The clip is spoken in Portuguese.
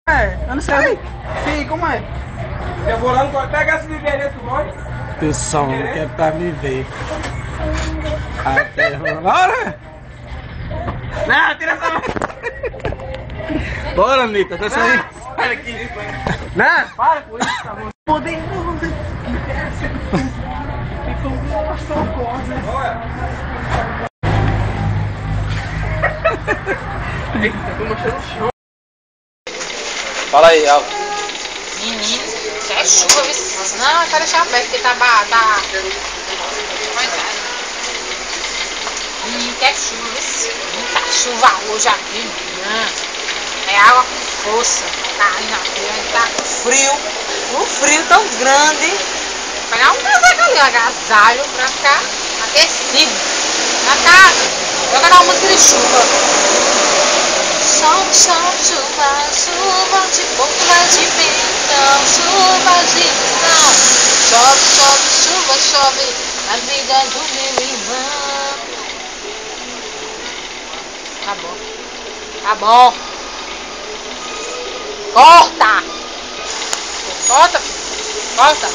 Eu não sei. Sim, como é? Eu vou lá no... Pega esse endereço, vai. Tu só não quer pra me ver. Até bora! Não, tira essa mão! Bora, Anitta, desce aí! Olha aqui. Não! Para com isso, tá bom. Poderoso! Olha. Eita, tô mostrando o chão. Fala aí, Alvo. Menino, é chuva, viu? Não, eu quero deixar aberto, porque tá. Menino, que é chuva, viu? Muita chuva hoje aqui, menina. É água com força. Tá aí na frente, tá com frio. Um frio tão grande. Vou pegar um casaco ali, um agasalho, pra ficar aquecido. Na casa. Vou cantar uma música de chuva. Chove, chove, chuva, chuva de boca de ventão, chuva de verão. Chove, chove, chuva, chove na vida do meu irmão. Tá bom. Tá bom. Corta! Corta, filho. Corta.